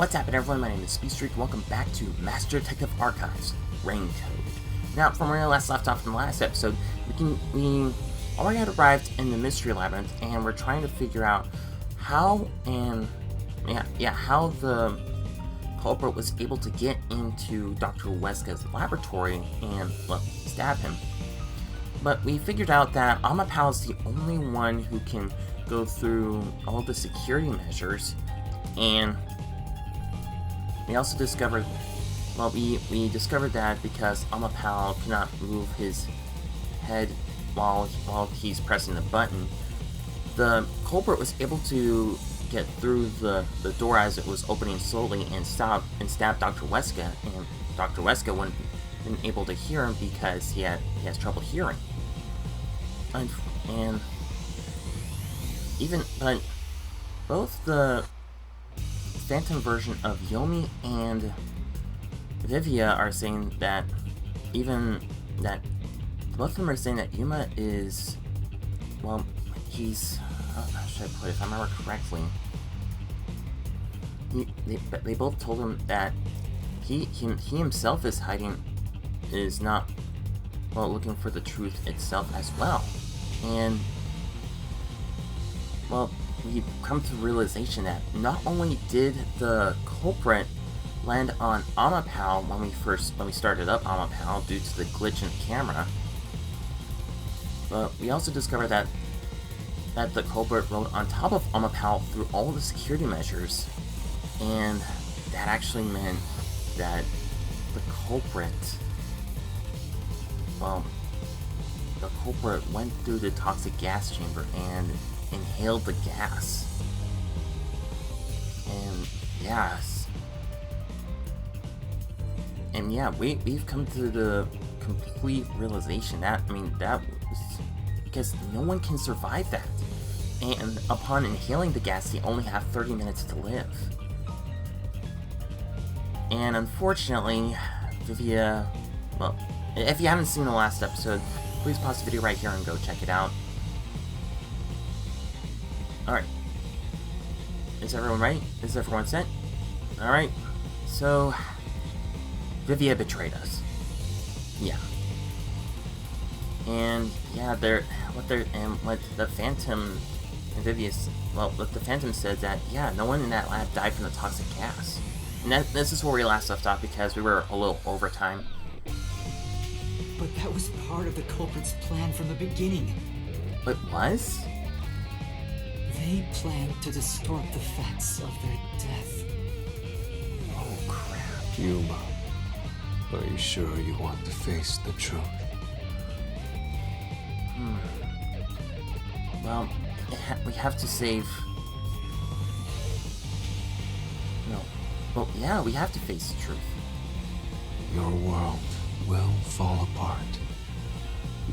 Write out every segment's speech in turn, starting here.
What's happening, everyone? My name is Speedstreak. Welcome back to Master Detective Archives Rain Code. Now, from where we last left off in the last episode, we already had arrived in the Mystery Labyrinth, and we're trying to figure out how the culprit was able to get into Dr. Weska's laboratory and, stab him. But we figured out that Amapal is the only one who can go through all the security measures, and we also discovered, we discovered that because Amapal cannot move his head while he's pressing the button, the culprit was able to get through the door as it was opening slowly and stab Dr. Weska, and Dr. Weska wouldn't been able to hear him because he has trouble hearing. But both the Phantom version of Yumi and Vivia are saying that both of them are saying that Yuma is, he's, how should I put it, if I remember correctly, they both told him that he himself is not looking for the truth itself as well. And we come to the realization that not only did the culprit land on Amapal when we started up Amapal due to the glitch in the camera, but we also discovered that the culprit rode on top of Amapal through all the security measures, and that actually meant that the culprit went through the toxic gas chamber and inhaled the gas. We've come to the complete realization that was because no one can survive that, and upon inhaling the gas they only have 30 minutes to live. And unfortunately, Vivia, if you haven't seen the last episode, please pause the video right here and go check it out. Alright. Is everyone ready? Is everyone set? Alright. So, Vivia betrayed us. Yeah. And, what the Phantom and Vivia's, what the Phantom said that, no one in that lab died from the toxic gas. And this is where we last left off because we were a little over time. But that was part of the culprit's plan from the beginning. It was? They planned to distort the facts of their death. Oh, crap. Yuma, are you sure you want to face the truth? Well, we have to save... No. Well, yeah, we have to face the truth. Your world will fall apart.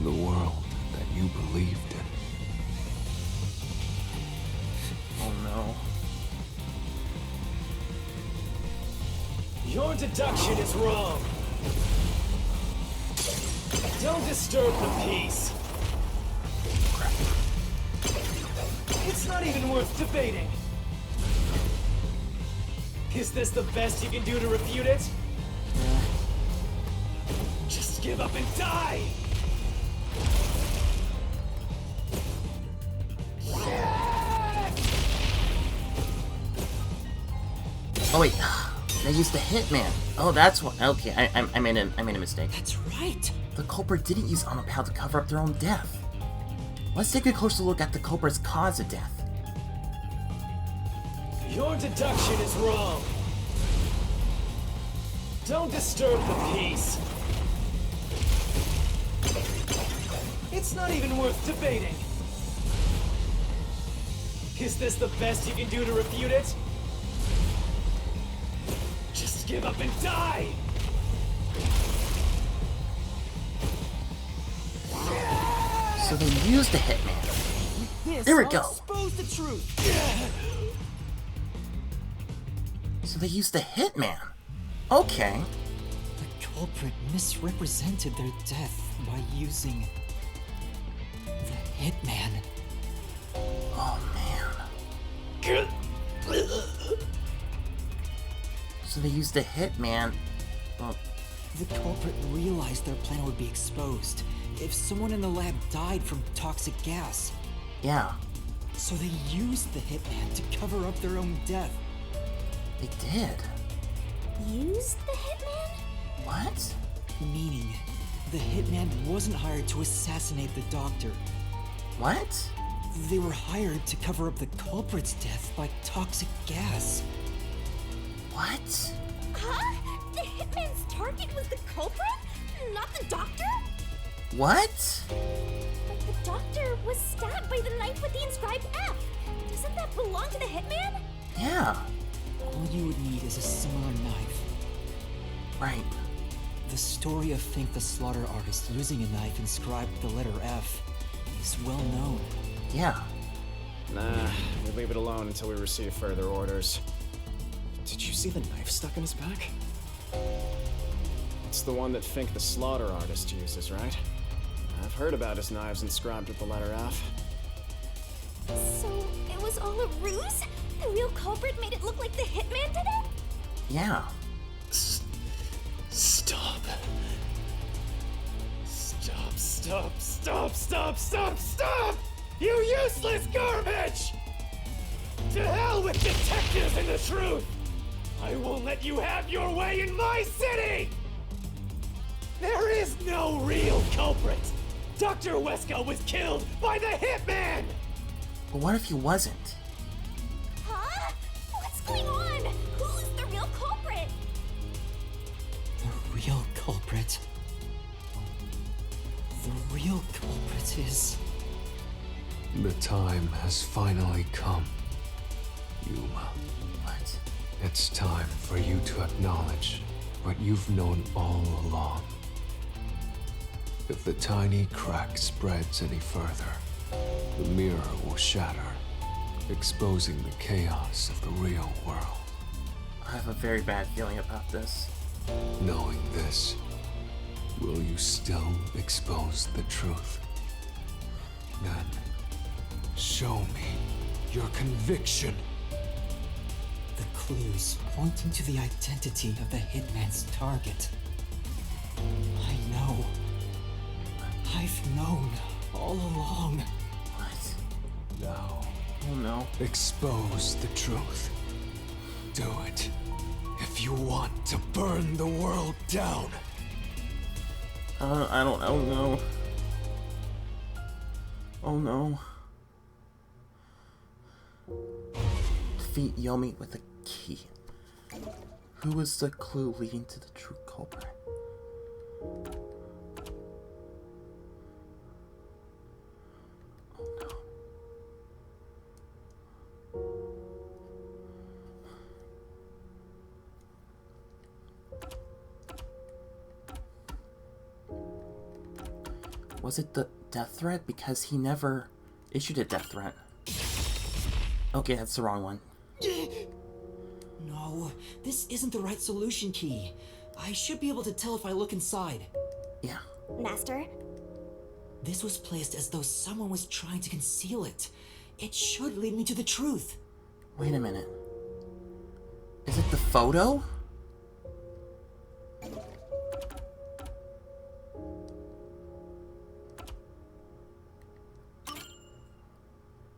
The world that you believed in. Oh no. Your deduction is wrong. Don't disturb the peace. Crap. It's not even worth debating. Is this the best you can do to refute it? Yeah. Just give up and die! Oh wait, they used the Hitman. Oh, that's what. Okay, I made a mistake. That's right. The culprit didn't use Amapal to cover up their own death. Let's take a closer look at the culprit's cause of death. Your deduction is wrong. Don't disturb the peace. It's not even worth debating. Is this the best you can do to refute it? Just give up and die! So they used the Hitman. There we go. Expose the truth. So they used the Hitman. Okay. The culprit misrepresented their death by using the Hitman. Oh man. So they used the hitman. Well, The culprit realized their plan would be exposed if someone in the lab died from toxic gas. yeah, So they used the hitman to cover up their own death. they did. Use the hitman? What? Meaning, the hitman wasn't hired to assassinate the doctor. What? They were hired to cover up the culprit's death by toxic gas. What? Huh? The hitman's target was the culprit? Not the doctor? What? But the doctor was stabbed by the knife with the inscribed F. Doesn't that belong to the hitman? Yeah, All you would need is a similar knife. right. The story of Fink the Slaughter Artist using a knife inscribed with the letter F is well known. Yeah. Nah, we'll leave it alone until we receive further orders. Did you see the knife stuck in his back? It's the one that Fink the Slaughter Artist uses, right? I've heard about his knives inscribed with the letter F. So it was all a ruse? The real culprit made it look like the hitman did it? Yeah. Stop. Stop, stop, stop, stop, stop, stop! You useless garbage! To hell with detectives and the truth! I won't let you have your way in my city! There is no real culprit! Dr. Weska was killed by the hitman! But what if he wasn't? Huh? What's going on? Who's the real culprit? The real culprit. The real culprit is... The time has finally come, Yuma. What? It's time for you to acknowledge what you've known all along. If the tiny crack spreads any further, the mirror will shatter, exposing the chaos of the real world. I have a very bad feeling about this. Knowing this, will you still expose the truth? Then, show me your conviction. The clues pointing to the identity of the hitman's target. I know. I've known all along. What? Now, Oh no. expose the truth. Do it if you want to burn the world down. I don't. Oh no. Oh no. Defeat Yomi with a key. Who was the clue leading to the true culprit? Oh no. Was it the death threat? Because he never issued a death threat. Okay, that's the wrong one. No, this isn't the right solution key. I should be able to tell if I look inside. Yeah. Master? This was placed as though someone was trying to conceal it. It should lead me to the truth. Wait a minute. Is it the photo?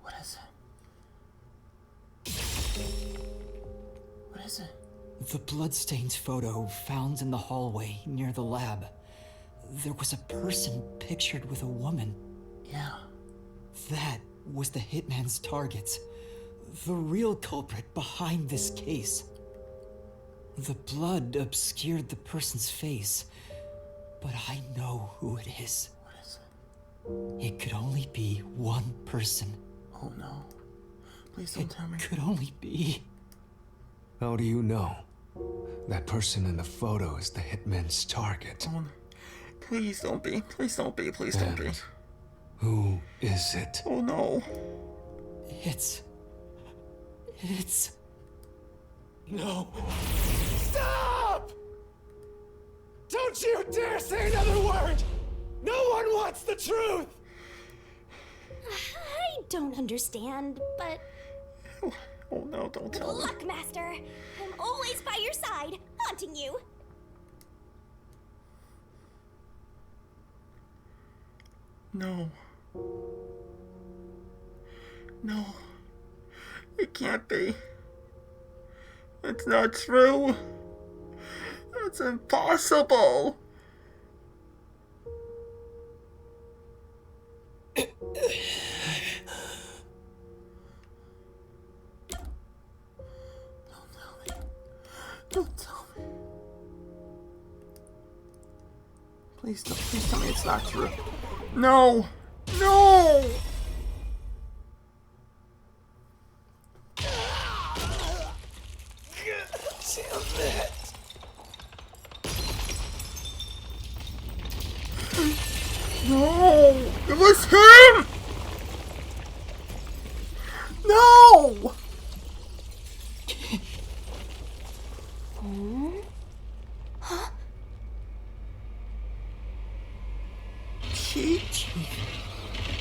What is it? What is it? The bloodstained photo found in the hallway near the lab. There was a person pictured with a woman. Yeah. That was the hitman's target. The real culprit behind this case. The blood obscured the person's face, but I know who it is. What is it? It could only be one person. Oh no. Please don't It tell me. could only be... How do you know? That person in the photo is the hitman's target. Oh, no. Please don't be. Please don't be. Please don't be. And who is it? Oh no. It's... No. Stop! Don't you dare say another word! No one wants the truth! I don't understand, but Oh no, don't Good tell me. luck, Master. I'm always by your side, haunting you. No. No. It can't be. It's not true. It's impossible. Don't tell me. Don't tell me. Please tell me it's not true. No! No! No! It was him! No! Chief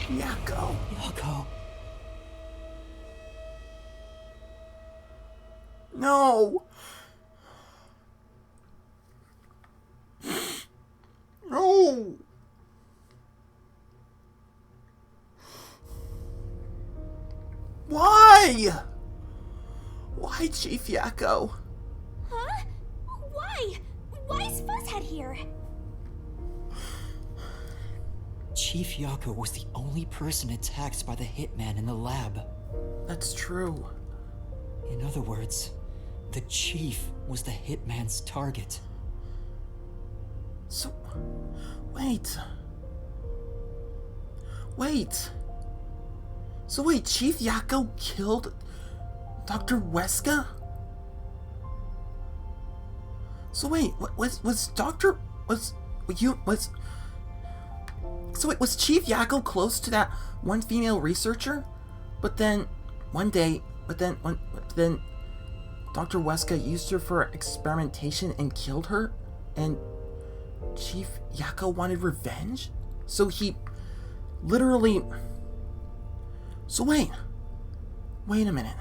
Yako. Yako. No! No! Why? Why Chief Yako? Huh? Why? Why is Fuzzhead here? Chief Yako was the only person attacked by the hitman in the lab. That's true. In other words, the chief was the hitman's target. So, wait. So wait, Chief Yako killed Dr. Weska? So wait, was Chief Yako close to that one female researcher? But then Dr. Weska used her for experimentation and killed her, and Chief Yako wanted revenge? So he literally... So wait a minute.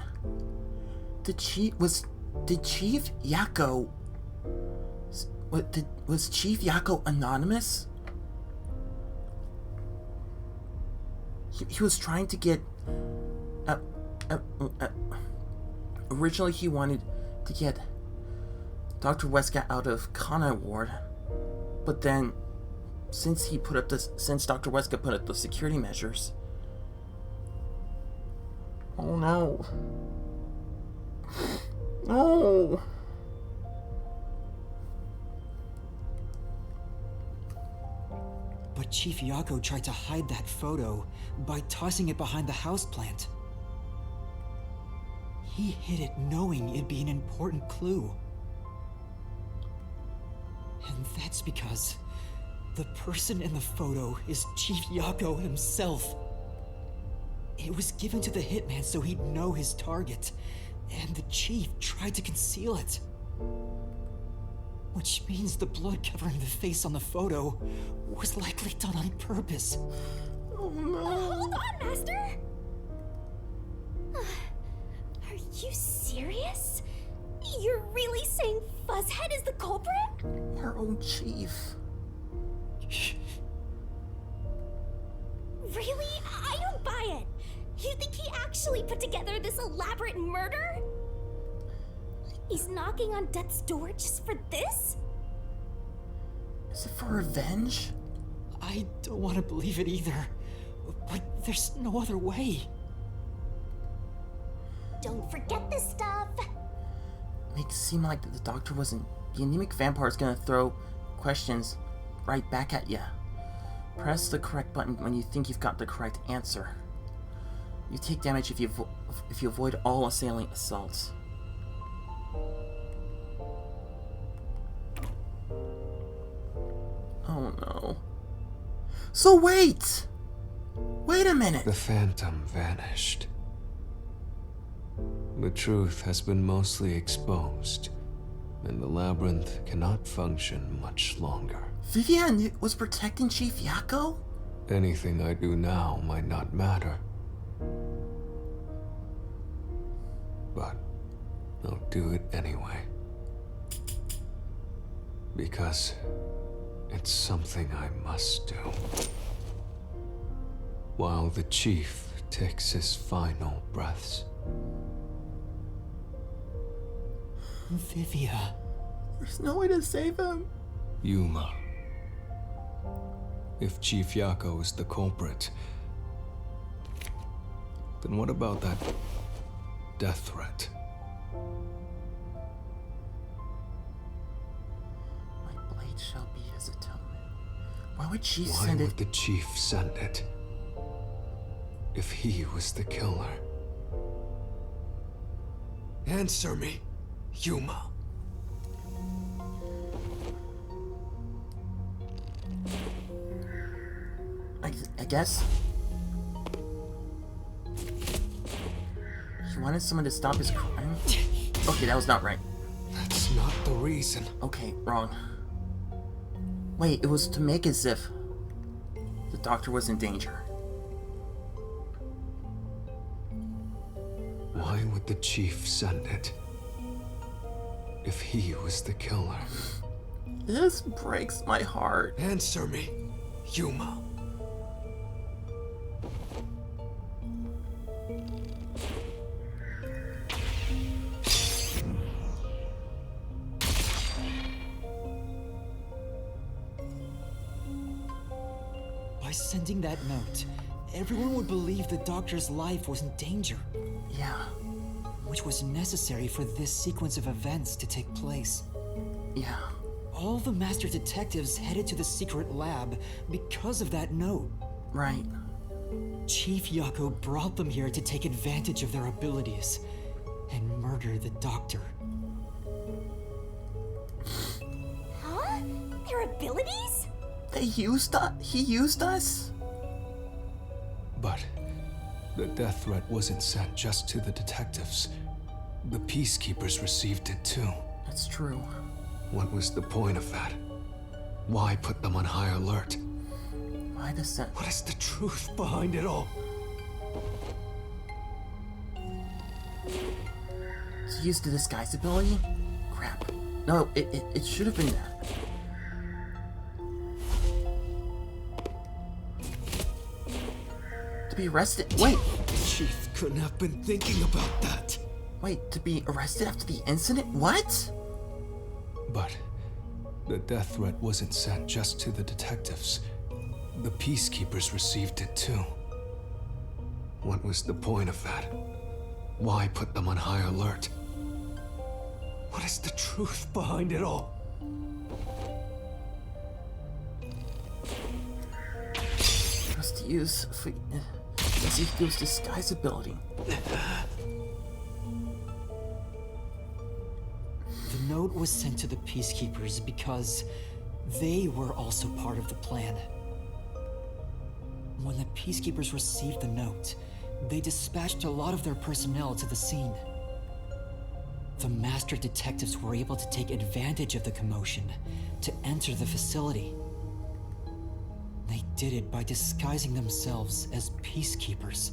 Did Chief Yako... Was Chief Yako anonymous? He was trying to get... originally he wanted to get Dr. Weska out of Kana Ward, but then since Dr. Weska put up the security measures... Oh no. No. But Chief Yako tried to hide that photo by tossing it behind the houseplant. He hid it knowing it'd be an important clue. And that's because the person in the photo is Chief Yako himself. It was given to the hitman so he'd know his target, and the chief tried to conceal it. Which means the blood covering the face on the photo was likely done on purpose. Oh no. Hold on, Master! Are you serious? You're really saying Fuzzhead is the culprit? Our own chief. Really? I don't buy it. You think he actually put together this elaborate murder? He's knocking on death's door just for this? Is it for revenge? I don't want to believe it either, but there's no other way. Don't forget this stuff. Makes it seem like the doctor wasn't... The anemic vampire is gonna throw questions right back at you. Press the correct button when you think you've got the correct answer. You take damage if you avoid all assailing assaults. Oh no. So wait a minute. The phantom vanished. The truth has been mostly exposed, and the labyrinth cannot function much longer. Vivia was protecting Chief Yako? Anything I do now might not matter. but I'll do it anyway. Because it's something I must do. While the chief takes his final breaths. Vivia. There's no way to save him. Yuma. If Chief Yako is the culprit, then what about that death threat? My blade shall be his atonement. Why would she Why send would it? the chief send it? If he was the killer. Answer me, Yuma. I guess. He wanted someone to stop his crime? Okay, that was not right. That's not the reason. Okay, wrong. Wait, it was to make as if the doctor was in danger. Why would the chief send it? If he was the killer. This breaks my heart. Answer me, Yuma. By sending that note, everyone would believe the doctor's life was in danger, Yeah, which was necessary for this sequence of events to take place. yeah. All the master detectives headed to the secret lab because of that note. Right. Chief Yako brought them here to take advantage of their abilities and murder the doctor. Huh? Their abilities? They used us? He used us? But the death threat wasn't sent just to the detectives. The peacekeepers received it too. That's true. What was the point of that? Why put them on high alert? Why the set? What is the truth behind it all? To use the disguise ability? Crap. No, it should have been that. To be arrested. Wait! Chief couldn't have been thinking about that. Wait, to be arrested after the incident? What? But the death threat wasn't sent just to the detectives. The peacekeepers received it too. What was the point of that? Why put them on high alert? What is the truth behind it all? Just to use for Ezekiel's disguise ability. The note was sent to the peacekeepers because they were also part of the plan. When the peacekeepers received the note, they dispatched a lot of their personnel to the scene. The master detectives were able to take advantage of the commotion to enter the facility. They did it by disguising themselves as peacekeepers.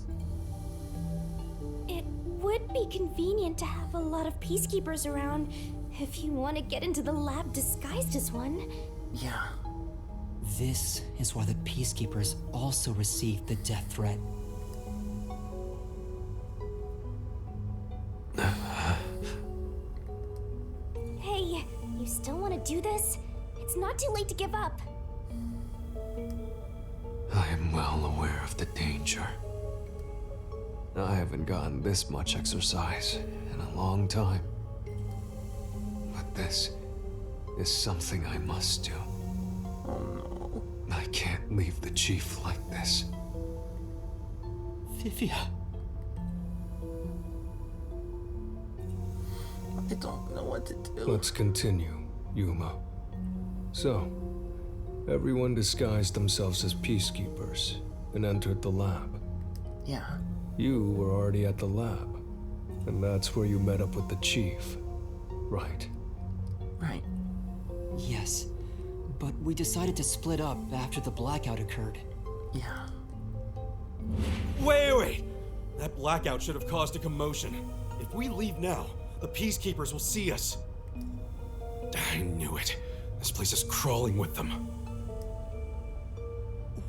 It would be convenient to have a lot of peacekeepers around if you want to get into the lab disguised as one. Yeah. This is why the peacekeepers also received the death threat. Hey, you still want to do this? It's not too late to give up. I am well aware of the danger. I haven't gotten this much exercise in a long time. But this is something I must do. Oh no. I can't leave the chief like this. Vivia. I don't know what to do. Let's continue, Yuma. So, everyone disguised themselves as peacekeepers and entered the lab. Yeah. You were already at the lab, and that's where you met up with the chief, right? Right. Yes, but we decided to split up after the blackout occurred. Yeah. Wait! That blackout should have caused a commotion. If we leave now, the Peacekeepers will see us. I knew it. This place is crawling with them.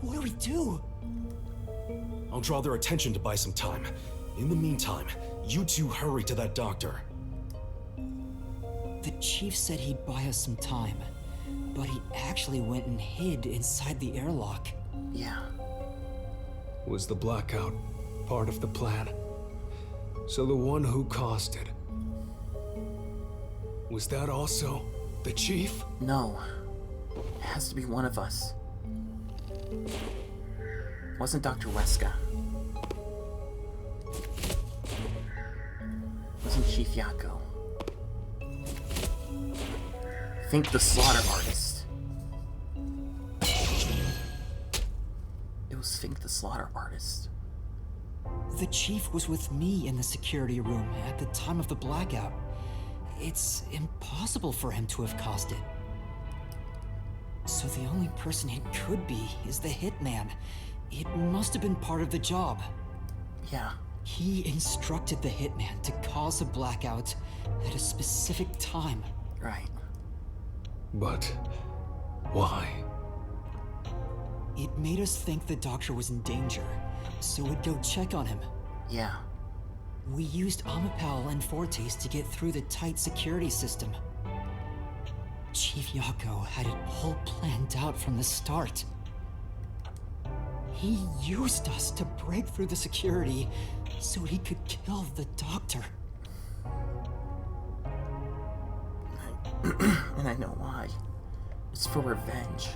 What do we do? I'll draw their attention to buy some time. In the meantime, you two hurry to that doctor. The chief said he'd buy us some time, but he actually went and hid inside the airlock. Yeah. Was the blackout part of the plan? So the one who caused it, was that also the chief? No. It has to be one of us. It wasn't Dr. Weska. It wasn't Chief Yako. Think the slaughter artist. It was Fink the slaughter artist. The chief was with me in the security room at the time of the blackout. It's impossible for him to have caused it. So the only person it could be is the hitman. It must have been part of the job. Yeah. He instructed the hitman to cause a blackout at a specific time. Right. But why? It made us think the doctor was in danger, so we'd go check on him. Yeah. We used Amapal and Fortes to get through the tight security system. Chief Yako had it all planned out from the start. He used us to break through the security so he could kill the doctor. And I know why. It's for revenge.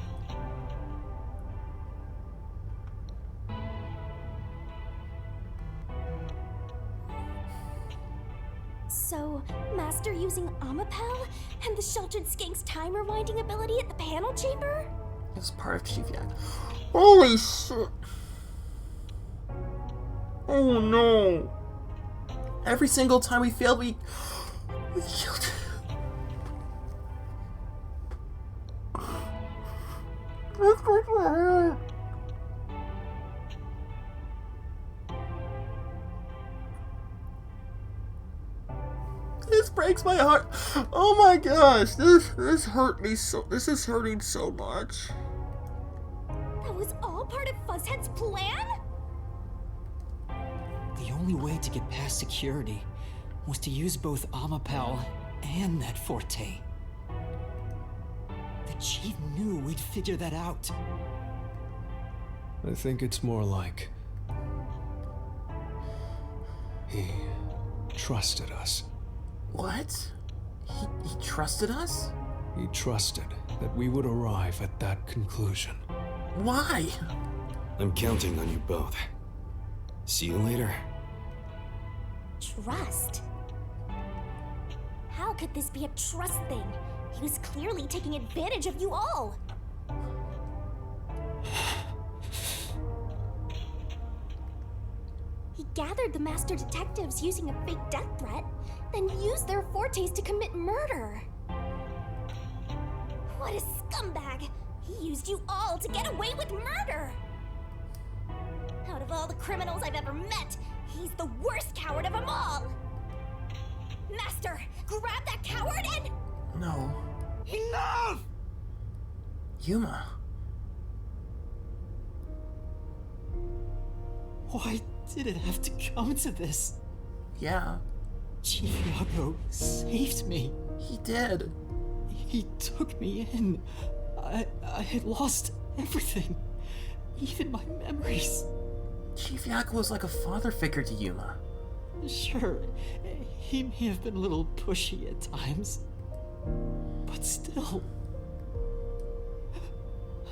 So, Master using Amapal and the Sheltered Skank's time rewinding ability at the panel chamber? It was part of Chief Yako. Holy shit! Oh no! Every single time we failed, we killed him. This breaks my heart. This breaks my heart. Oh my gosh, this hurt me so. This is hurting so much. That was all part of Fuzzhead's plan? The only way to get past security was to use both Amapal and that Forte. The chief knew we'd figure that out. I think it's more like he trusted us. What? He trusted us? He trusted that we would arrive at that conclusion. Why? I'm counting on you both. See you later. Trust? How could this be a trust thing? He was clearly taking advantage of you all. He gathered the master detectives using a fake death threat, then used their Fortes to commit murder. What a scumbag! He used you all to get away with murder! Out of all the criminals I've ever met, he's the worst coward of them all! Master, grab that coward and... No. Enough! Yuma. Why did it have to come to this? Yeah, Chief Yako saved me. he did. He took me in. I had lost everything, even my memories. Chief Yako was like a father figure to Yuma. Sure, he may have been a little pushy at times, but still,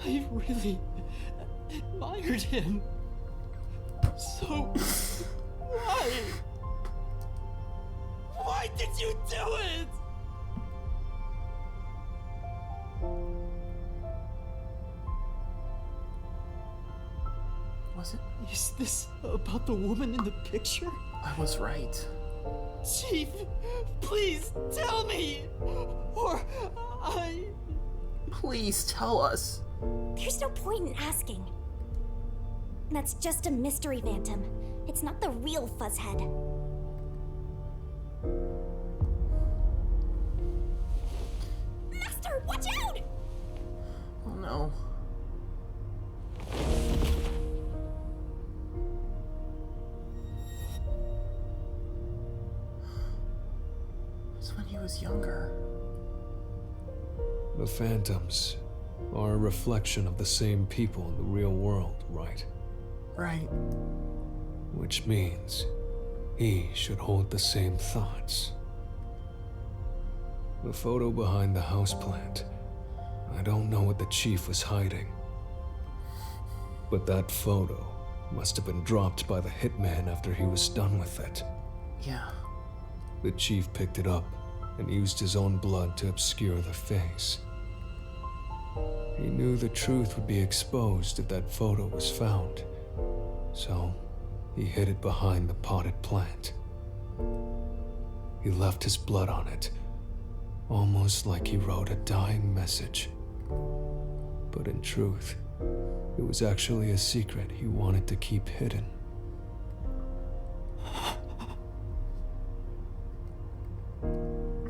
I really admired him. So, why? Why did you do it? Was it? Is this about the woman in the picture? I was right. Chief, please tell me, or I... Please tell us. There's no point in asking. That's just a mystery phantom. It's not the real Fuzzhead. Master, watch out! Oh no. It's when he was younger. The phantoms are a reflection of the same people in the real world, right? Right. Which means he should hold the same thoughts. The photo behind the houseplant. I don't know what the chief was hiding. But that photo must have been dropped by the hitman after he was done with it. Yeah. The chief picked it up and used his own blood to obscure the face. He knew the truth would be exposed if that photo was found, so he hid it behind the potted plant. He left his blood on it, almost like he wrote a dying message. But in truth, it was actually a secret he wanted to keep hidden.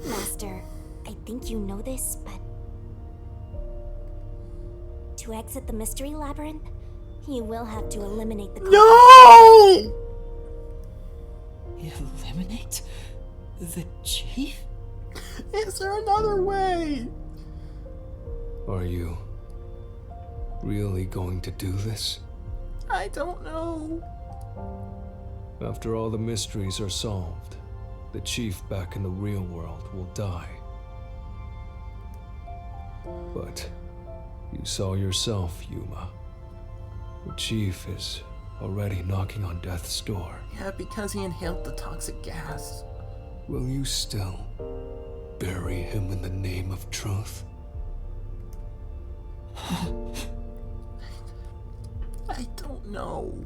Master, I think you know this, but to exit the mystery labyrinth, you will have to eliminate the No! Eliminate the chief? Is there another way? Are you really going to do this? I don't know. After all the mysteries are solved, the chief back in the real world will die. But you saw yourself, Yuma. The chief is already knocking on death's door. Yeah, because he inhaled the toxic gas. Will you still bury him in the name of truth? I don't know.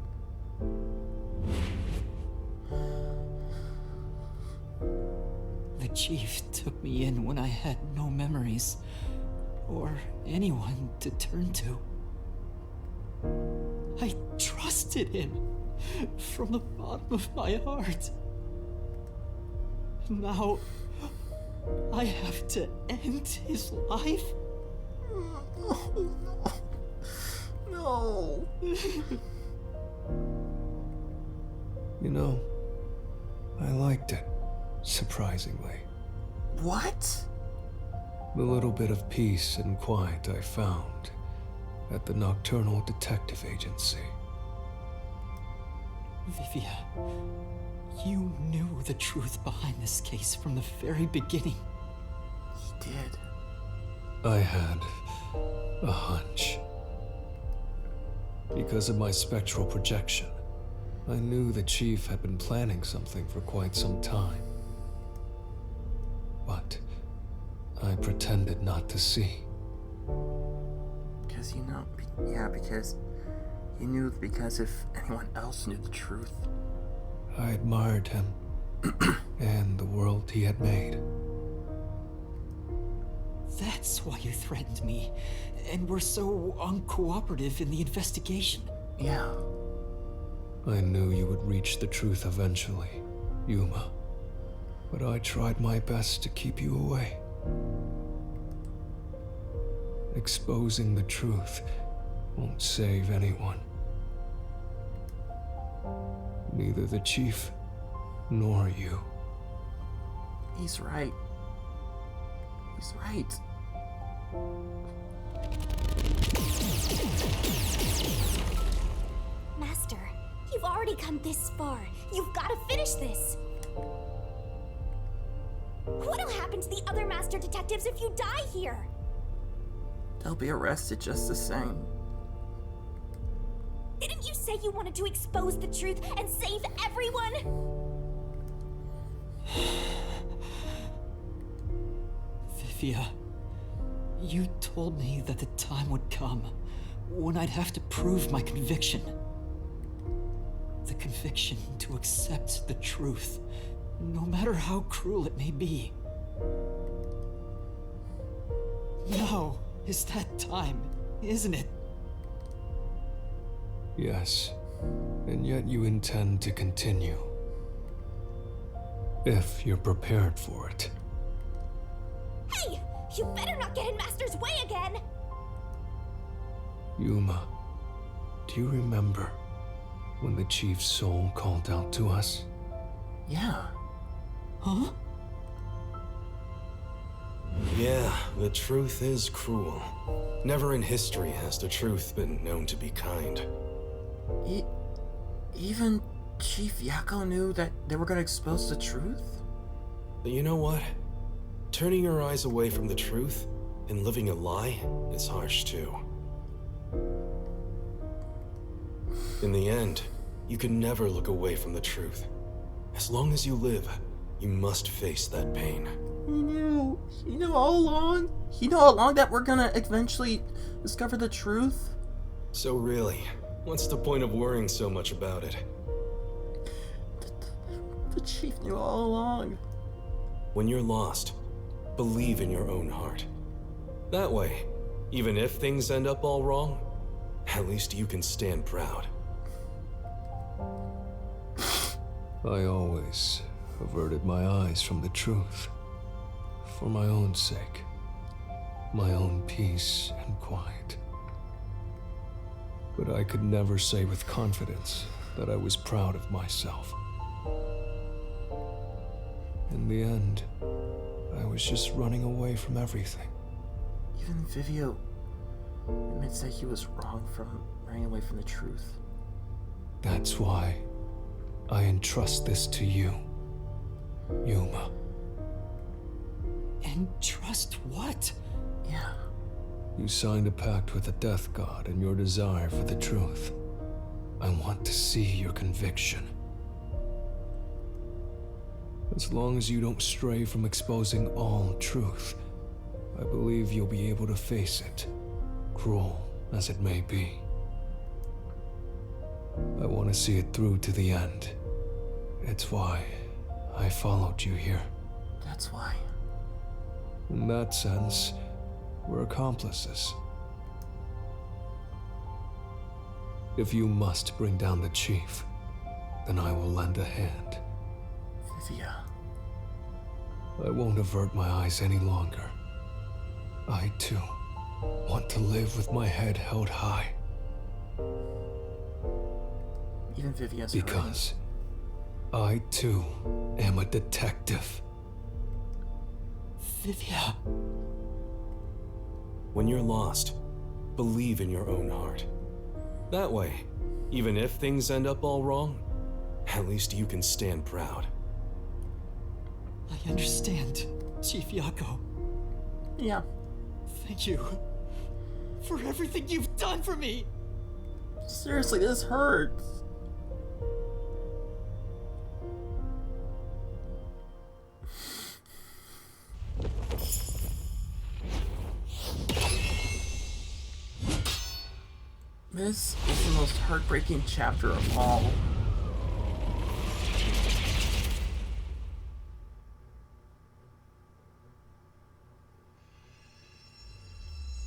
The chief took me in when I had no memories, or anyone to turn to. I trusted him from the bottom of my heart. Now, I have to end his life? Oh, no. No. You know, I liked it, surprisingly. What? The little bit of peace and quiet I found at the Nocturnal Detective Agency. Vivia, you knew the truth behind this case from the very beginning. He did. I had a hunch. Because of my spectral projection, I knew the chief had been planning something for quite some time. But I pretended not to see. Because because he knew, because if anyone else knew the truth. I admired him and the world he had made. That's why you threatened me, and were so uncooperative in the investigation. Yeah. I knew you would reach the truth eventually, Yuma. But I tried my best to keep you away. Exposing the truth won't save anyone. Neither the chief nor you. He's right. He's right. Master, you've already come this far. You've got to finish this. What'll happen to the other master detectives if you die here? They'll be arrested just the same. Didn't you say you wanted to expose the truth and save everyone? Vivia, you told me that the time would come when I'd have to prove my conviction. The conviction to accept the truth, no matter how cruel it may be. Now is that time, isn't it? Yes, And yet you intend to continue. If you're prepared for it. Hey! You better not get in Master's way again! Yuma, do you remember when the Chief's soul called out to us? Yeah. Huh? Yeah, the truth is cruel. Never in history has the truth been known to be kind. Even Chief Yakko knew that they were going to expose the truth? But you know what? Turning your eyes away from the truth and living a lie is harsh too. In the end, you can never look away from the truth. As long as you live, you must face that pain. He knew all along? He knew all along that we're gonna eventually discover the truth? So really, what's the point of worrying so much about it? The Chief knew all along. When you're lost, believe in your own heart. That way, even if things end up all wrong, at least you can stand proud. I always averted my eyes from the truth. For my own sake. My own peace and quiet. But I could never say with confidence that I was proud of myself. In the end, I was just running away from everything. Even Vivia admits that he was wrong from running away from the truth. That's why I entrust this to you, Yuma. And trust what? Yeah. You signed a pact with the Death God in your desire for the truth. I want to see your conviction. As long as you don't stray from exposing all truth, I believe you'll be able to face it, cruel as it may be. I want to see it through to the end. It's why I followed you here. That's why. In that sense, we're accomplices. If you must bring down the Chief, then I will lend a hand. Vivia. I won't avert my eyes any longer. I, too, want to live with my head held high. Even Vivia's Because I, too, am a detective. Vivia. When you're lost, believe in your own heart. That way, even if things end up all wrong, at least you can stand proud. I understand, Chief Yakko. Yeah. Thank you for everything you've done for me. Seriously, this hurts. This is the most heartbreaking chapter of all.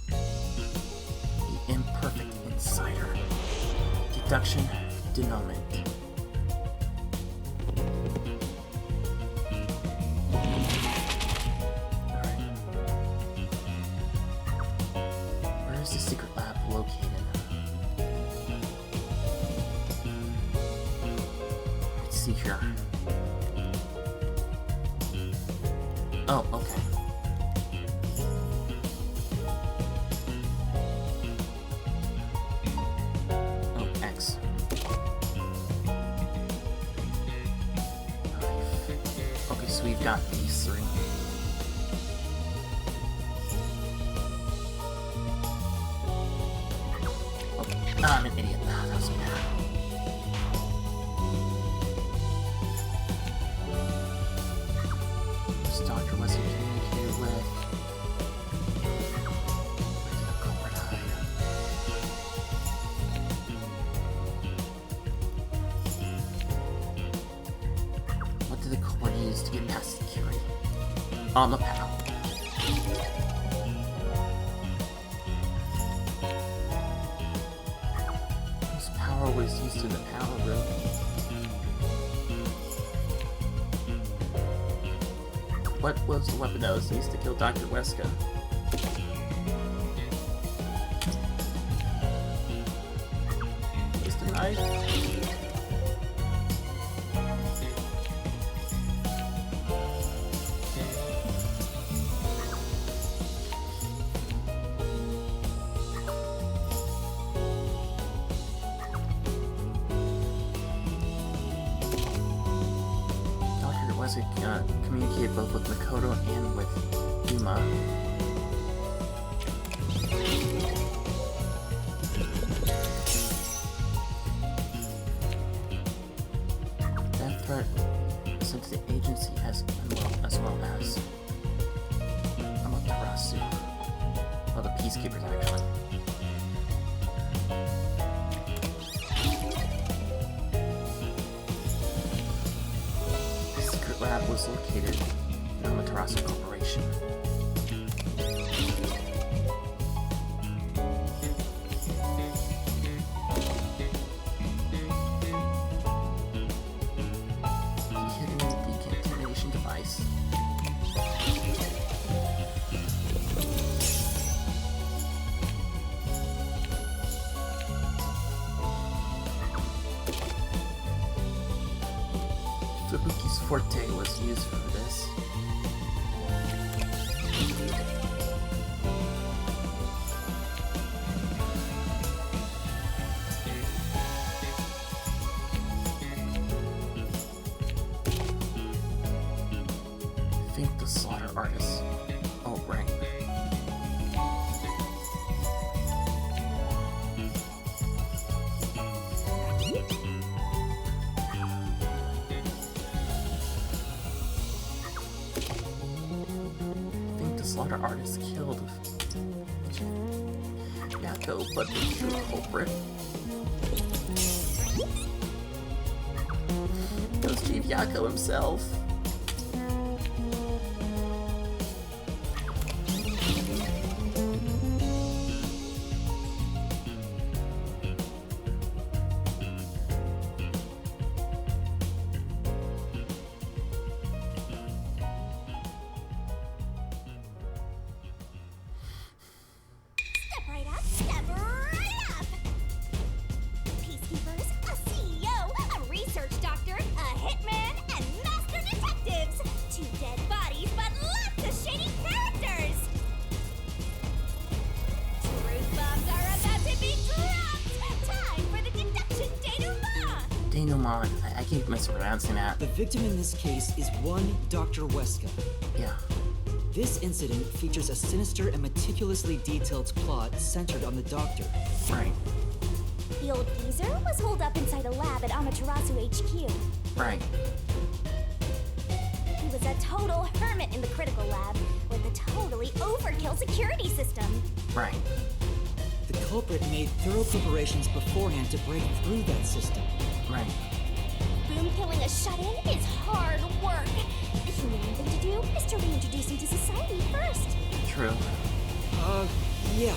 The imperfect insider. Deduction, denouement. Alright. Where is the secret lab located? Let's see here. Oh, okay. Oh, X. Okay, so we've got these three. Oh, I'm an idiot. That was bad. This doctor wasn't communicated with. Where's the culprit hide? What did the culprit use to get past security? On the path. Whose power was He's to the power room. What was the weapon that was used to kill Dr. Weska? Just a knife? Communicate both with Makoto and with Yuma. That threat sent to the agency as well as Amaterasu. Well, the Peacekeepers, actually. Lab was located in Amaterasu Corporation. The hidden decontamination device. Fubuki's forte was used for this. Think the slaughter artist. Oh, right. Slaughter artist killed Yako, but the true culprit was Chief Yako himself. I keep mispronouncing that. The victim in this case is one Dr. Weska. Yeah. This incident features a sinister and meticulously detailed plot centered on the doctor. Right. The old geezer was holed up inside a lab at Amaterasu HQ. Right. He was a total hermit in the critical lab with a totally overkill security system. Right. The culprit made thorough preparations beforehand to break through that system. Right. Boom killing a shut-in is hard work. The humane thing to do is to reintroduce him to society first. True. Yeah,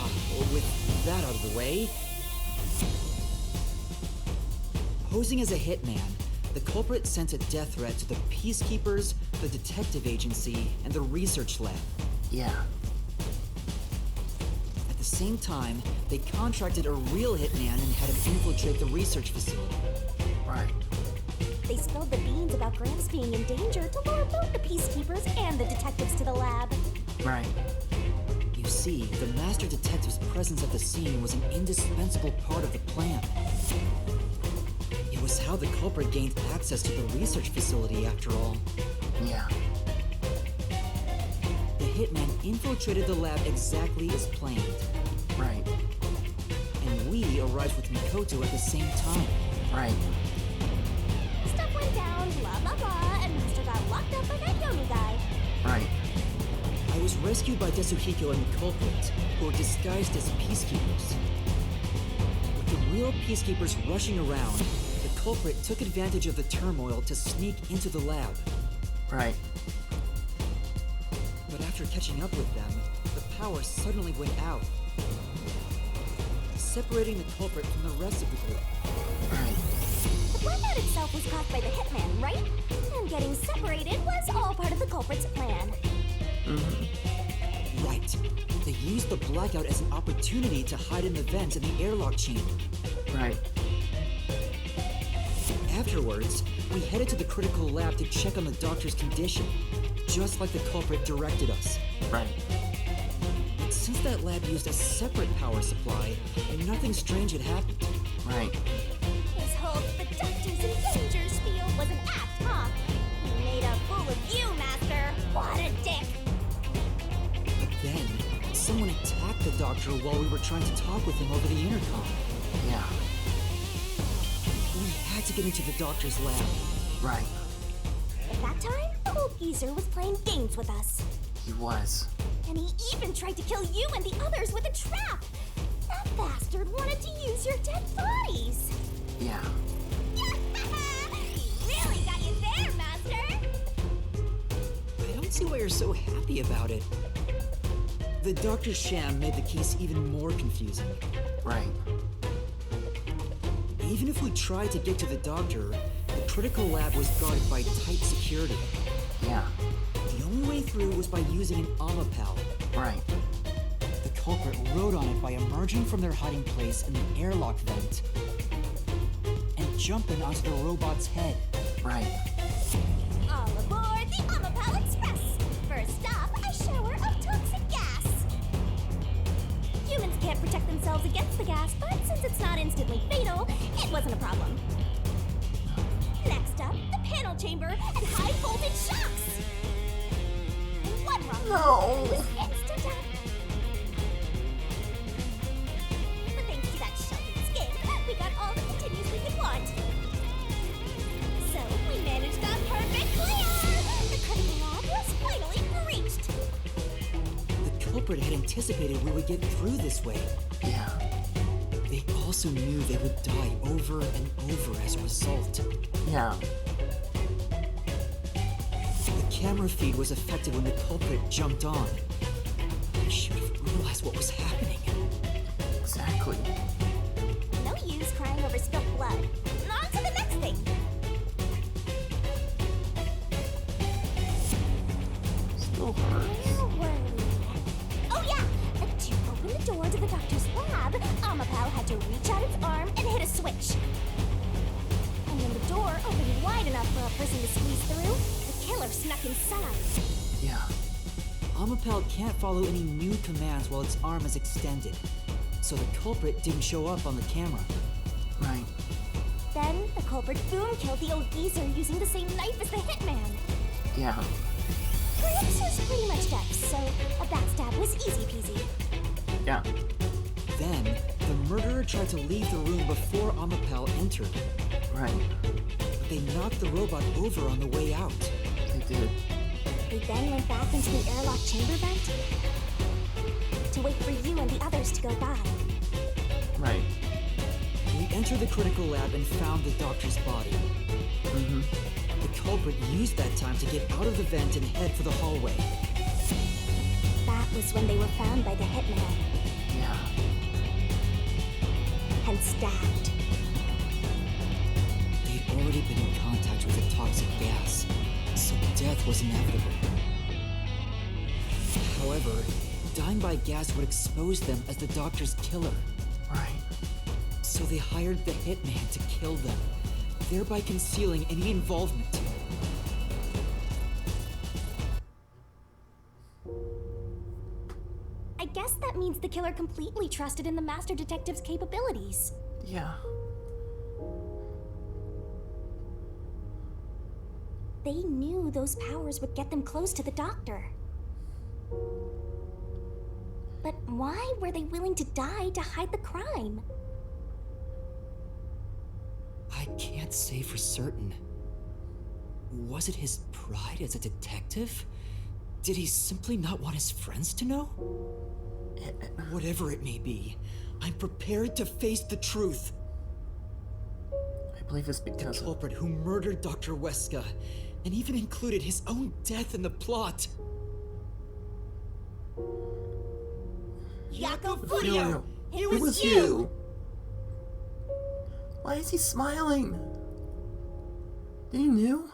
with that out of the way. Posing as a hitman, the culprit sent a death threat to the Peacekeepers, the detective agency, and the research lab. Yeah. At the same time, they contracted a real hitman and had him infiltrate the research facility. Right. They spilled the beans about Gramps being in danger to lure both the Peacekeepers and the detectives to the lab. Right. You see, the master detective's presence at the scene was an indispensable part of the plan. It was how the culprit gained access to the research facility, after all. Yeah. The hitman infiltrated the lab exactly as planned. Right. And we arrived with Makoto at the same time. Right. Stuff went down, blah blah blah, and Master got locked up by that Yonu guy. Right. I was rescued by Desukiko and the culprit, who were disguised as peacekeepers. With the real peacekeepers rushing around, the culprit took advantage of the turmoil to sneak into the lab. Right. But after catching up with them, the power suddenly went out, separating the culprit from the rest of the group. Right. The blackout itself was caused by the hitman, right? And getting separated was all part of the culprit's plan. Right. They used the blackout as an opportunity to hide in the vent in the airlock chamber. Right. Afterwards, we headed to the critical lab to check on the doctor's condition, just like the culprit directed us. Right. But since that lab used a separate power supply, nothing strange had happened. Right. His whole "the doctor's in danger" spiel was an act, huh? He made a fool of you, Master. What a dick! But then, someone attacked the doctor while we were trying to talk with him over the intercom. Yeah. We had to get into the doctor's lab. Right. At that time, the old geezer was playing games with us. He was. And he even tried to kill you and the others with a trap! That bastard wanted to use your dead bodies! Yeah. He really got you there, Master! I don't see why you're so happy about it. The doctor's sham made the case even more confusing. Right. Even if we tried to get to the doctor, the critical lab was guarded by tight security. Yeah. The only way through was by using an Omapal. Right. The culprit rode on it by emerging from their hiding place in the airlock vent and jumping onto the robot's head. Right. All aboard the Omapal Express! First stop, a shower of toxic gas! Humans can't protect themselves against the gas, but since it's not instantly fatal, it wasn't a problem. Next up, the panel chamber and high voltage shocks! One wrong No. move, it was instant death. But thanks to that sheltered skin, we got all the continues we could want. So we managed a perfect clear! The critical lab was finally breached! The culprit had anticipated we would get through this way. Yeah. They also knew they would die over and over as a result. Yeah. The camera feed was affected when the culprit jumped on. I should have realized what was happening. Exactly. No use crying over spilt blood. On to the next thing! Still hurts. Where were we? Oh yeah! To open the door to the doctor's lab, Omapal had to reach out its arm and hit a switch. And when the door opened wide enough for a person to squeeze through, the killer snuck inside. Yeah. Omapal can't follow any new commands while its arm is extended, so the culprit didn't show up on the camera. Right. Then, the culprit boom killed the old geezer using the same knife as the hitman. Yeah. Gramps was pretty much deaf, so a backstab was easy peasy. Yeah. Then, the murderer tried to leave the room before Omapal entered. Right. They knocked the robot over on the way out. They did. They then went back into the airlock chamber vent to wait for you and the others to go by. Right. We entered the critical lab and found the doctor's body. Mm-hmm. The culprit used that time to get out of the vent and head for the hallway. That was when they were found by the hitman Yeah. and stabbed. They'd already been in contact with a toxic gas, so death was inevitable. However, dying by gas would expose them as the doctor's killer. Right. So they hired the hitman to kill them, thereby concealing any involvement. I guess that means the killer completely trusted in the master detective's capabilities. Yeah. They knew those powers would get them close to the doctor. But why were they willing to die to hide the crime? I can't say for certain. Was it his pride as a detective? Did he simply not want his friends to know? Whatever it may be, I'm prepared to face the truth. I believe it's The because of... culprit who murdered Dr. Weska, and even included his own death in the plot. No, it was you. Why is he smiling? He knew?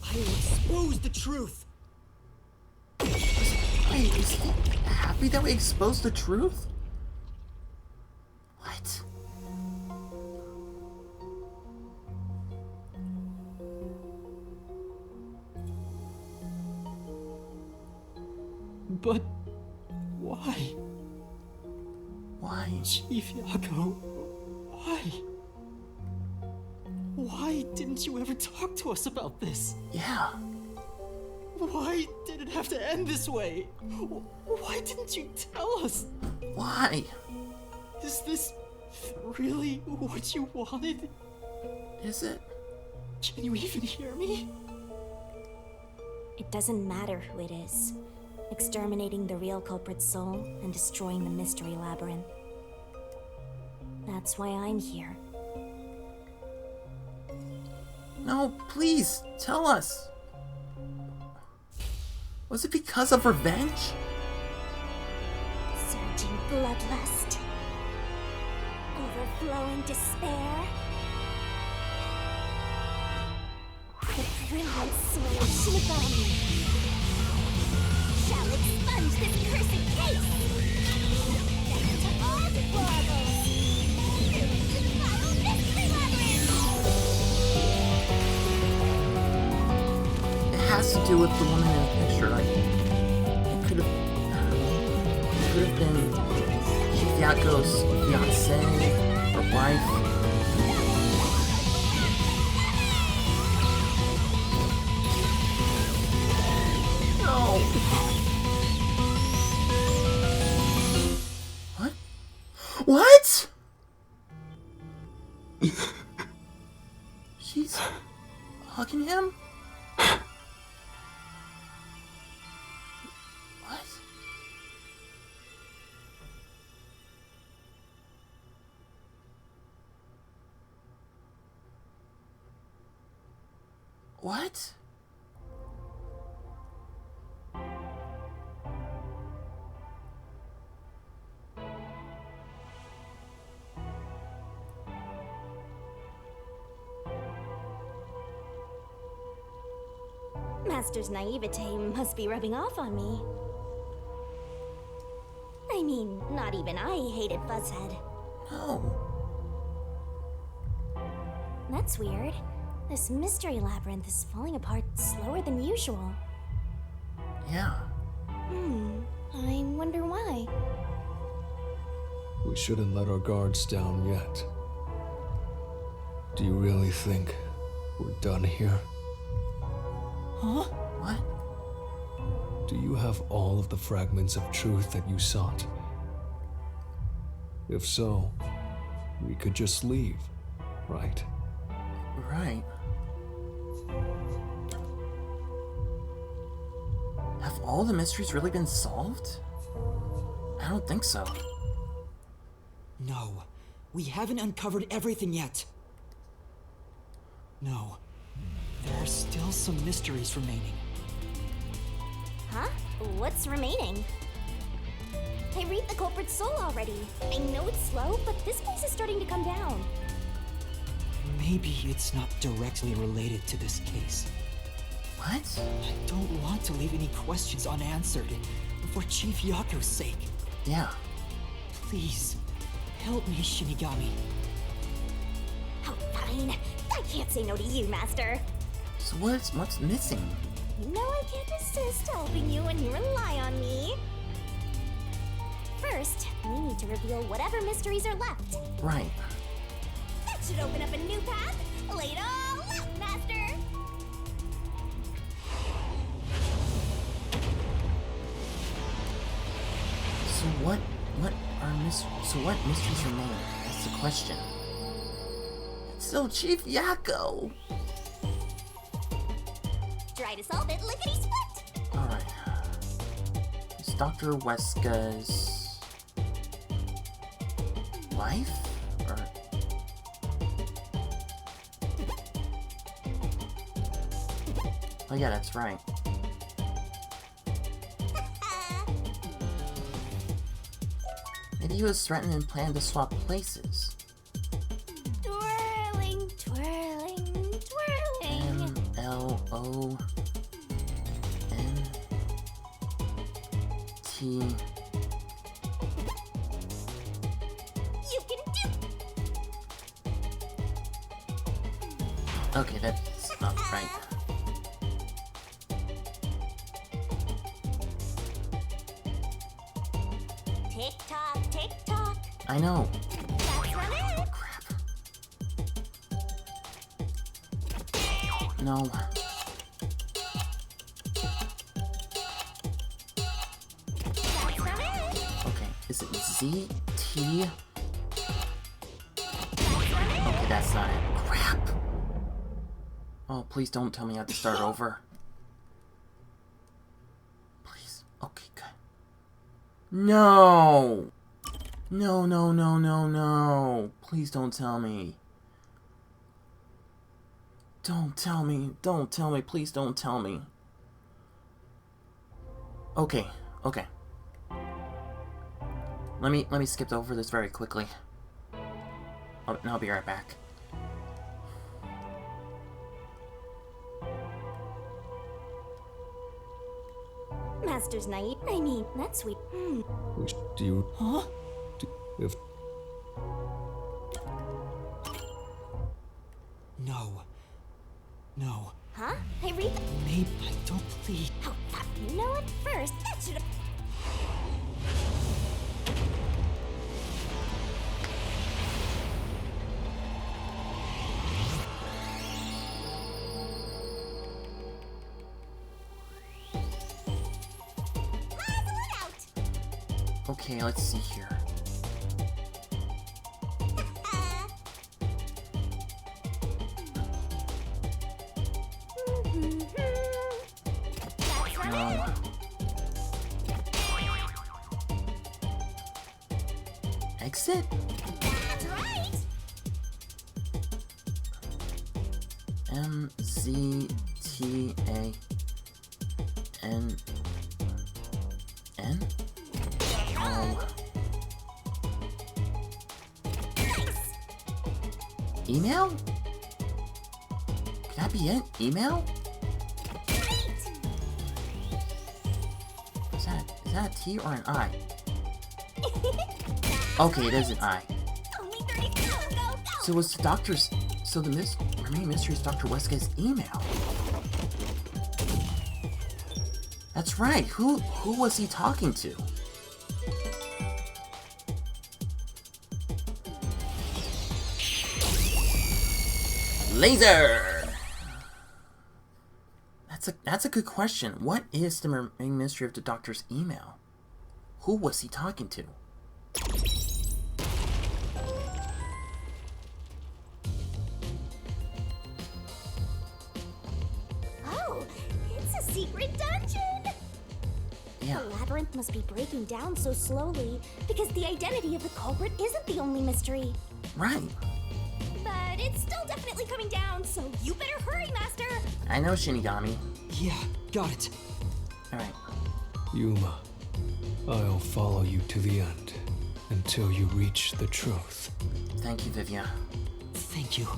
I will expose the truth. Wait, is he happy that we exposed the truth? What? But why? Why? Chief Yago, why? Why didn't you ever talk to us about this? Yeah. Why did it have to end this way? Why didn't you tell us? Why? Is this really what you wanted? Is it? Can you even hear me? It doesn't matter who it is. Exterminating the real culprit's soul and destroying the mystery labyrinth. That's why I'm here. No, please, tell us. Was it because of revenge? Surging bloodlust. Overflowing despair. The brilliant soul of Shinigami shall expunge this cursed case. Death to all deplorables. Ruin to the vile mystery labyrinth. It has to do with the woman in the picture. Like, it could have been Chief Yako's fiancée or wife. No. What? What? She's hugging him? What? What? Master's naivete must be rubbing off on me. I mean, not even I hated Fuzzhead. No. That's weird. This mystery labyrinth is falling apart slower than usual. Yeah. I wonder why. We shouldn't let our guards down yet. Do you really think we're done here? Huh? What? Do you have all of the fragments of truth that you sought? If so, we could just leave, right? Right. Have all the mysteries really been solved? I don't think so. No, we haven't uncovered everything yet. No, there are still some mysteries remaining. Huh? What's remaining? I read the culprit's soul already. I know it's slow, but this place is starting to come down. Maybe it's not directly related to this case. What? I don't want to leave any questions unanswered for Chief Yako's sake. Yeah. Please, help me, Shinigami. Oh, fine. I can't say no to you, Master. So what's missing? You know I can't resist helping you when you rely on me. First, we need to reveal whatever mysteries are left. Right. That should open up a new path. Lay it all out, Master. So what mysteries remain? That's the question. It's still Chief Yako. Try to solve it lickety-split. Alright. It's Dr. Weska's wife? Or Oh yeah, that's right. Maybe he was threatened and planned to swap places. Twirling, twirling, twirling. MLONT. You can do. Okay, that's not right. Tick tock, tick tock. I know. That's not it. Crap. No. That's not it. Okay, is it ZT? That's not it. Okay, that's not it. Crap. Oh, please don't tell me I have to start over. Please. Okay, good. No! No, no, no, no, no. Please don't tell me. Don't tell me. Don't tell me. Please don't tell me. Okay, okay. Let me skip over this very quickly. Oh, and I'll be right back. Master's naive. I mean, that's sweet. Do you... Huh? If... No. No. Huh? I read. Maybe I don't believe. Oh, fuck. You know what? First, that should have. Okay, let's see here. No. Exit? That's right. MZTAN. N? Oh. Email? Could that be it? Email? Is that a T or an I? Okay, it is an I. Only 30 seconds. Go, go. So was the doctor's... So the remaining mystery is Dr. Weska's email. That's right. Who was he talking to? Laser! That's a good question. What is the remaining mystery of the doctor's email? Who was he talking to? Oh, it's a secret dungeon. Yeah. The labyrinth must be breaking down so slowly because the identity of the culprit isn't the only mystery. Right. But it's still definitely coming down, so you better hurry, Master. I know, Shinigami. Yeah, got it. Alright. Yuma, I'll follow you to the end until you reach the truth. Thank you, Vivia. Thank you.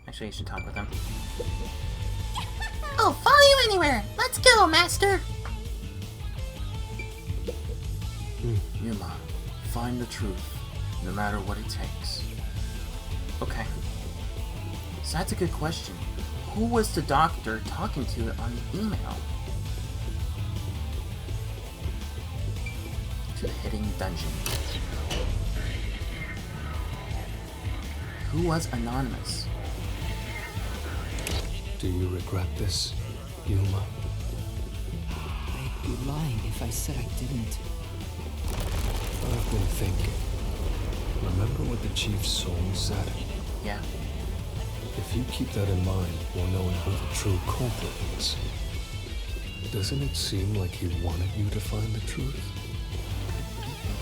Actually, you should talk with him. I'll follow you anywhere. Let's go, Master. Yuma, find the truth, no matter what it takes. Okay. So that's a good question. Who was the doctor talking to on the email? To the hidden dungeon. Who was anonymous? Do you regret this, Yuma? I'd be lying if I said I didn't. I've been thinking. Remember what the Chief's soul said? Yeah. If you keep that in mind while knowing who the true culprit is, doesn't it seem like he wanted you to find the truth?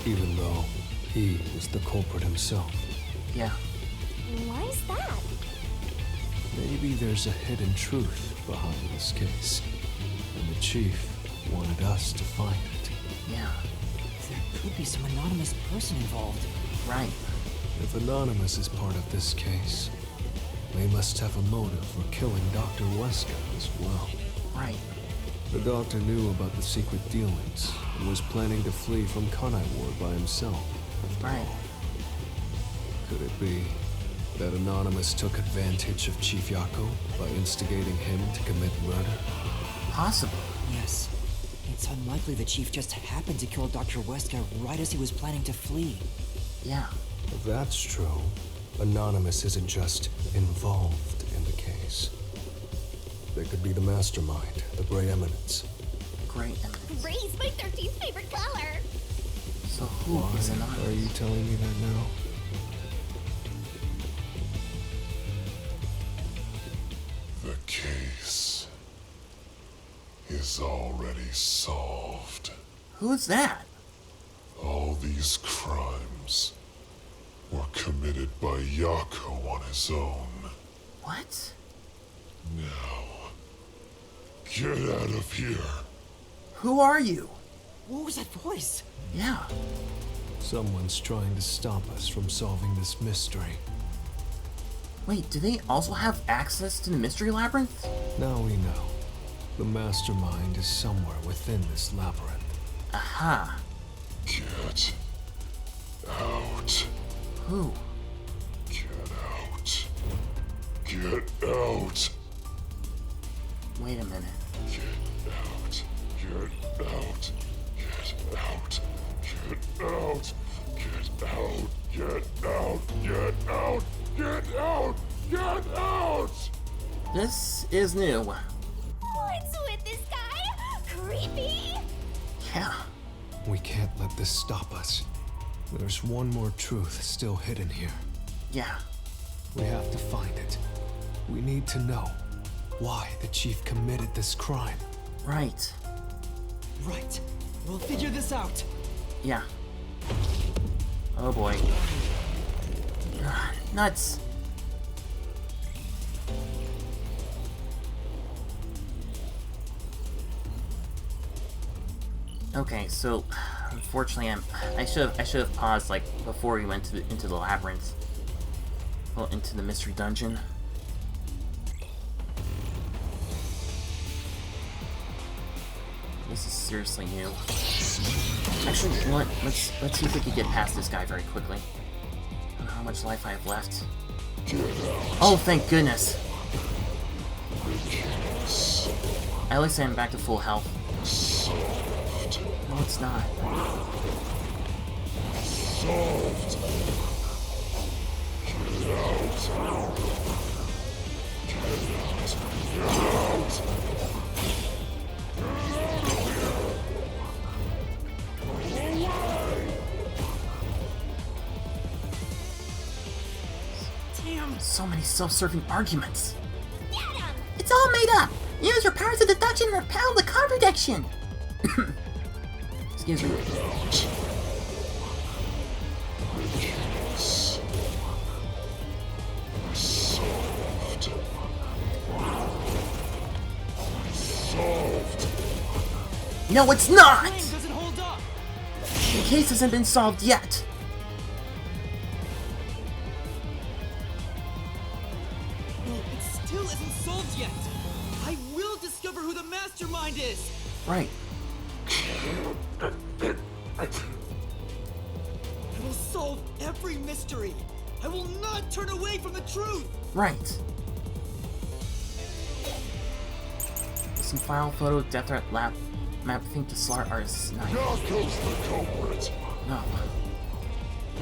Even though he was the culprit himself. Yeah. Why is that? Maybe there's a hidden truth behind this case, and the chief wanted us to find it. Yeah, There could be some anonymous person involved. right. If Anonymous is part of this case, they must have a motive for killing Dr. Wesker as well. Right. The doctor knew about the secret dealings and was planning to flee from Kanai Ward by himself. Right. Could it be that Anonymous took advantage of Chief Yako by instigating him to commit murder? Possible. Yes. It's unlikely the chief just happened to kill Dr. Wesker right as he was planning to flee. Yeah. If that's true, Anonymous isn't just involved in the case. They could be the mastermind, the Grey Eminence. Great. Gray's my 13th favorite color. So who is Why Anonymous? are you telling me that now? The case is already solved. Who's that? All these crimes were committed by Yako on his own. What? Now, get out of here. Who are you? What was that voice? Yeah. Someone's trying to stop us from solving this mystery. Wait, do they also have access to the Mystery Labyrinth? Now we know. The mastermind is somewhere within this labyrinth. Aha. Get out. Who? Get out. Get out. Wait a minute. Get out. Get out. Get out. Get out. Get out. Get out. Get out. Get out. Get out. This is new. What's with this guy? Creepy. Yeah. We can't let this stop us. There's one more truth still hidden here. Yeah. We have to find it. We need to know why the chief committed this crime. Right. Right. We'll figure this out. Yeah. Oh boy. Ugh, nuts. Okay, so unfortunately, I should have paused like before we went into the labyrinth. Well, into the mystery dungeon. This is seriously new. Actually, you know what? Let's see if we can get past this guy very quickly. I don't know how much life I have left. Oh, thank goodness! At least I'm back to full health. No, it's not. Solved. Get out. Get out. Damn, so many self-serving arguments. Get him. It's all made up. Use your powers of deduction and repel the contradiction. Excuse me. Solved. Solved. No, it's not! Claim doesn't hold up. The case hasn't been solved yet. No, it still isn't solved yet. I will discover who the mastermind is. Right. I will solve every mystery. I will not turn away from the truth. Right. Some file photo death threat lab map think to slaughter artist's knife. Yako's the culprit. No.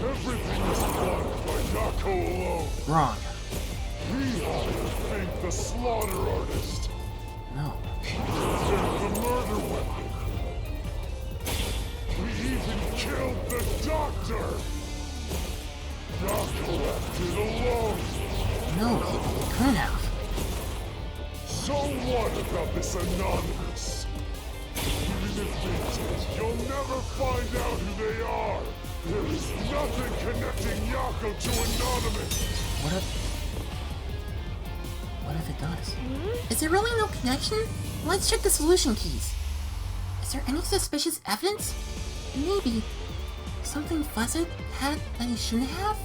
Everything is done by Yako alone. Wrong. He hired Fink the slaughter artist. No. And the murder weapon. He even killed the doctor. Yako acted alone. No, he couldn't have. So what about this Anonymous? Even if they did, you'll never find out who they are. There is nothing connecting Yako to Anonymous. What What if it does? Is there really no connection? Let's check the solution keys. Is there any suspicious evidence? Maybe something Fuzzhead had that he shouldn't have?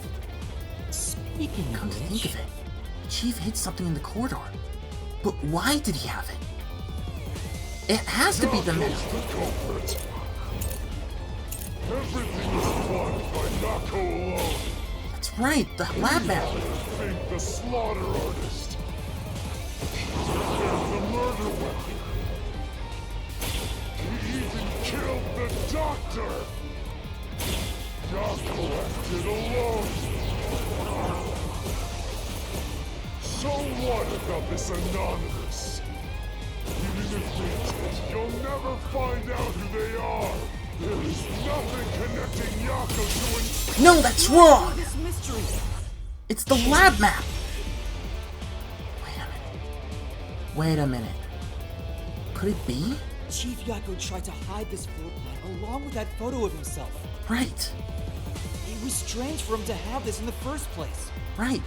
Speaking Come of to think which, of it, the Chief hid something in the corridor. But why did he have it? It has to be the Yako's medal. the culprit. Everything was planned by Yako alone. That's right, the lab map. Think the slaughter artist. And the murder weapon. He even killed the doctor. Yako acted alone. So what about this Anonymous? Even if we did, you'll never find out who they are. There is nothing connecting Yako to an... No, that's wrong! this mystery. It's the lab map! Wait a minute. Could it be? Chief Yako tried to hide this floor plan along with that photo of himself. Right, It was strange for him to have this in the first place. right,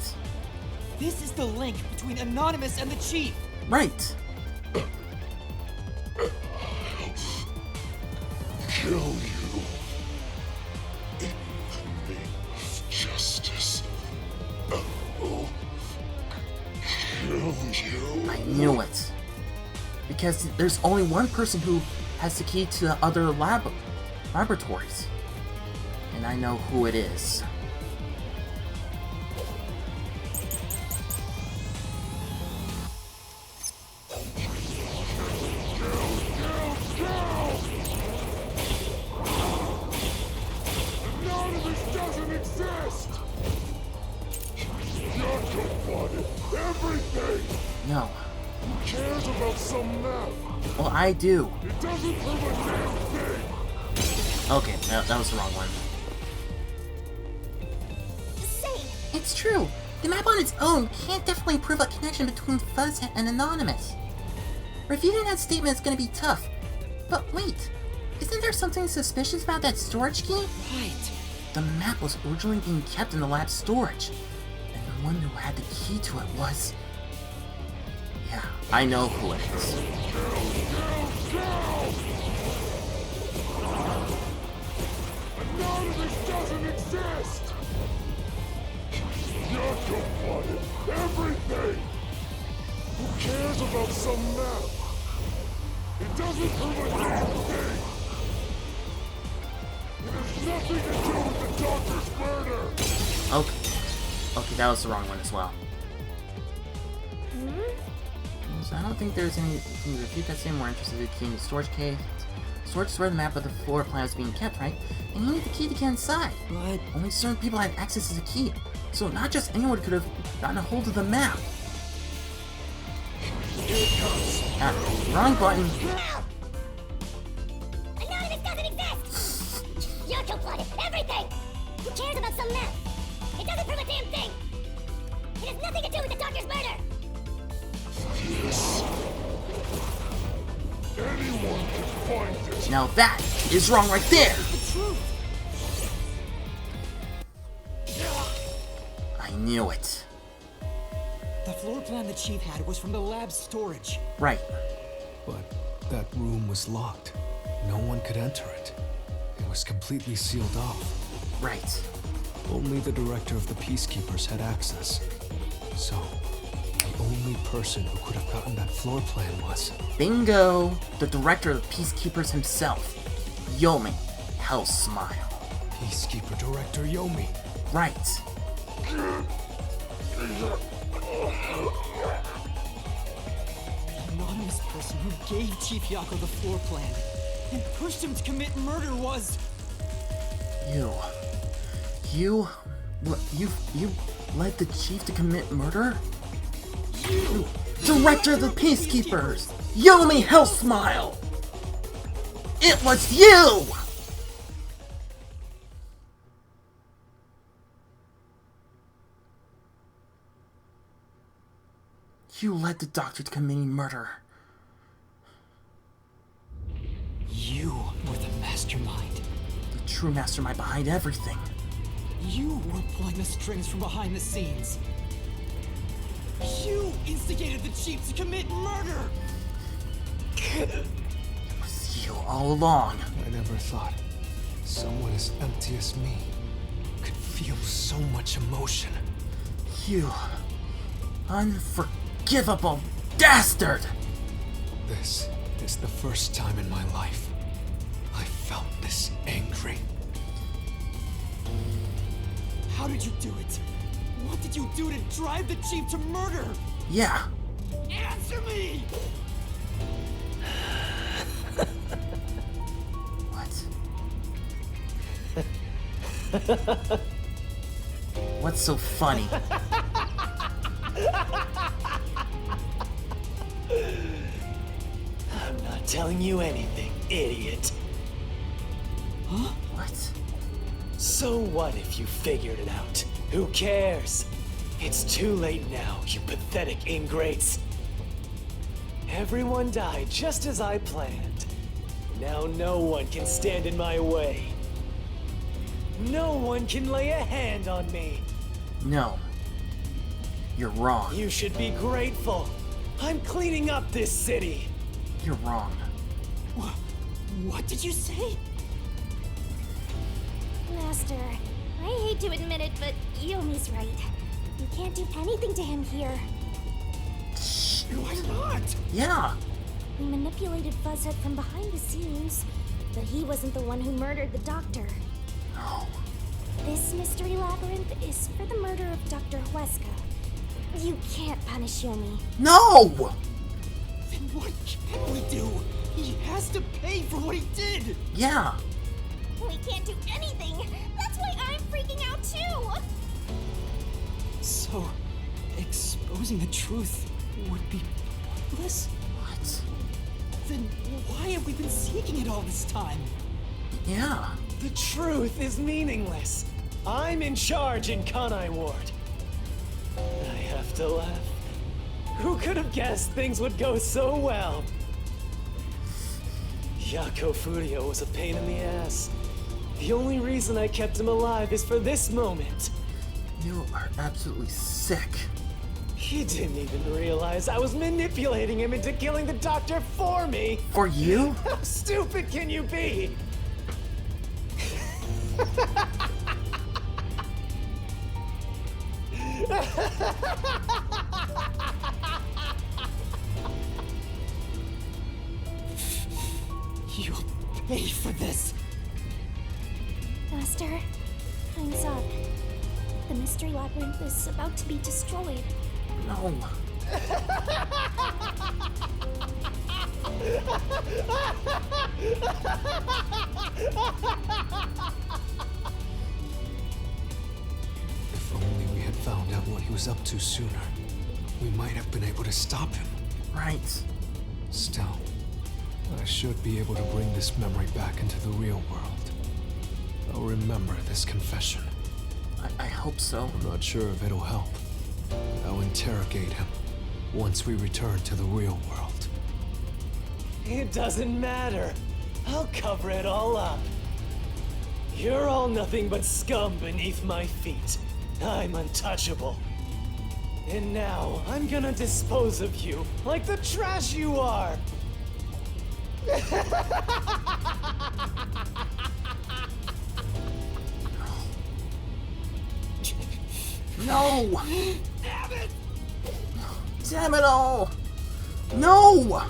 This is the link between Anonymous and the Chief. right. Kill you. In the name of justice. I will kill you. I knew it. Because there's only one person who has the key to the other laboratories. And I know who it is. Anonymous doesn't exist! Yako wanted everything! No. Who cares about some map? Well, I do. It doesn't prove a damn thing! Okay, that was the wrong one. Say, It's true. The map on its own can't definitely prove a connection between Fuzzhead and Anonymous. Refuting that statement is going to be tough. But wait, isn't there something suspicious about that storage key? Right. The map was originally being kept in the lab's storage. And the one who had the key to it was... Yeah, I know who it is. Anonymous doesn't exist! Yako wanted everything! Who cares about some map? It doesn't prove a damn thing! It has nothing to do with the doctor's murder! Okay. Okay, that was the wrong one as well. So I don't think there's anything to refute that statement. More interested in the key in the storage case. Storage is where the map of the floor plan is being kept, right? And you need the key to get inside. But Only certain people had access to the key. So not just anyone could have gotten a hold of the map. Ah, wrong button. Anonymous doesn't exist! Yako plotted everything! Who cares about some map? It doesn't prove a damn thing! It has nothing to do with the doctor's murder! Yes. Anyone can find it! Now that is wrong right there. the truth. I knew it. The floor plan the Chief had was from the lab's storage. Right. But that room was locked. No one could enter it. It was completely sealed off. Right. Only the director of the Peacekeepers had access. So, the only person who could have gotten that floor plan was... Bingo. The director of the Peacekeepers himself. Yuma. Hell Smile. Peacekeeper Director Yomi. Right. The anonymous person who gave Chief Yako the floor plan and pushed him to commit murder was... You led the chief to commit murder? You, director of the Peacekeepers, Yomi Hellsmile! It was you! You led the doctor to committing murder. You were the mastermind. The true mastermind behind everything. You were pulling the strings from behind the scenes. You instigated the chief to commit murder! It was you all along. I never thought someone as empty as me could feel so much emotion. You unforgivable dastard! This is the first time in my life I felt this angry. How did you do it? What did you do to drive the chief to murder? Yeah. Answer me! What? What's so funny? I'm not telling you anything, idiot. Huh? What? So what if you figured it out? Who cares? It's too late now, you pathetic ingrates. Everyone died just as I planned. Now no one can stand in my way. No one can lay a hand on me. No. You're wrong. You should be grateful. I'm cleaning up this city. You're wrong. What did you say? Master, I hate to admit it, but Yumi's right. You can't do anything to him here. Why not? Yeah. We manipulated Fuzzhead from behind the scenes, but he wasn't the one who murdered the doctor. No. This mystery labyrinth is for the murder of Dr. Huesca. You can't punish Yumi. No! Then what can we do? He has to pay for what he did! Yeah. We can't do anything! That's why I'm freaking out too! So, exposing the truth would be pointless? What? Then why have we been seeking it all this time? Yeah. The truth is meaningless. I'm in charge in Kanai Ward. I have to laugh. Who could have guessed things would go so well? Yako Furio was a pain in the ass. The only reason I kept him alive is for this moment. You are absolutely sick. He didn't even realize I was manipulating him into killing the doctor for me. For you? How stupid can you be? You'll pay for this! Master, time's up. The mystery labyrinth is about to be destroyed. No. If only we had found out what he was up to sooner, we might have been able to stop him. Right. Still, I should be able to bring this memory back into the real world. I'll remember this confession. I hope so. I'm not sure if it'll help. I'll interrogate him once we return to the real world. It doesn't matter. I'll cover it all up. You're all nothing but scum beneath my feet. I'm untouchable. And now, I'm gonna dispose of you like the trash you are! No! Damn it all! No!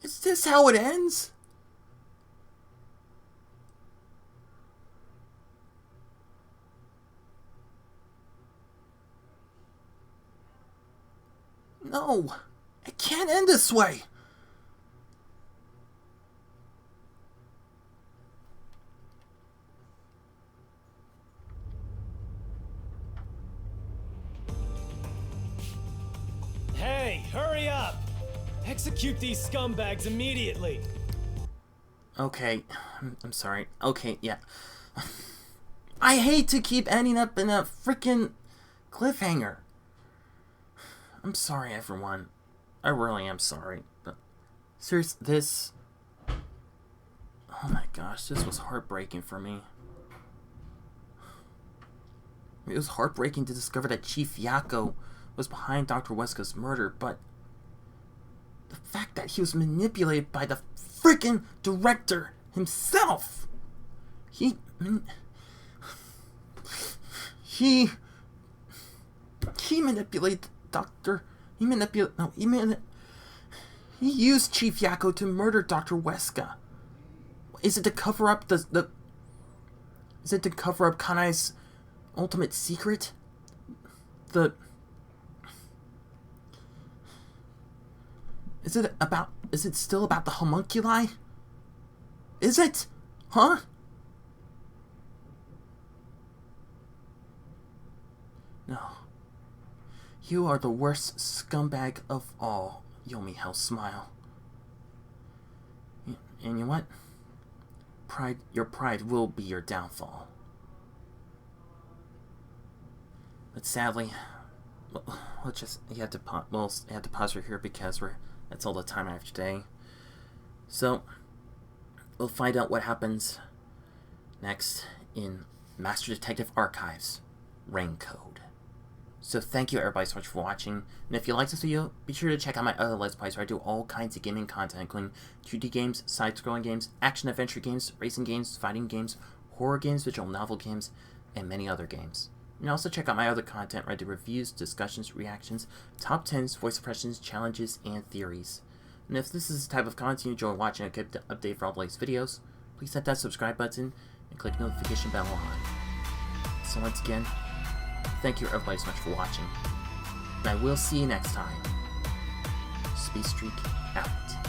Is this how it ends? No! It can't end this way! Hey, hurry up! Execute these scumbags immediately! Okay, I'm sorry. Okay, yeah. I hate to keep ending up in a freaking cliffhanger. I'm sorry, everyone. I really am sorry. But seriously, this... Oh my gosh, this was heartbreaking for me. It was heartbreaking to discover that Chief Yakko was behind Dr. Weska's murder, but the fact that he was manipulated by the freaking director himself. He manipulated he used Chief Yakko to murder Dr. Weska. Is it to cover up is it to cover up Kanai's ultimate secret? Is it still about the homunculi? Is it? Huh? No. You are the worst scumbag of all, Yomi Hell Smile. And you know what? Your pride will be your downfall. But sadly, you have to pause right here because that's all the time I have today. So we'll find out what happens next in Master Detective Archives Rain Code. So thank you everybody so much for watching, and if you like this video, be sure to check out my other Let's Plays where I do all kinds of gaming content, including 2D games, side-scrolling games, action-adventure games, racing games, fighting games, horror games, visual novel games, and many other games. And also check out my other content where I do reviews, discussions, reactions, top 10s, voice impressions, challenges, and theories. And if this is the type of content you enjoy watching and keep update for all the latest videos, please hit that subscribe button and click the notification bell on. So once again, thank you everybody so much for watching, and I will see you next time. Speedstreak out.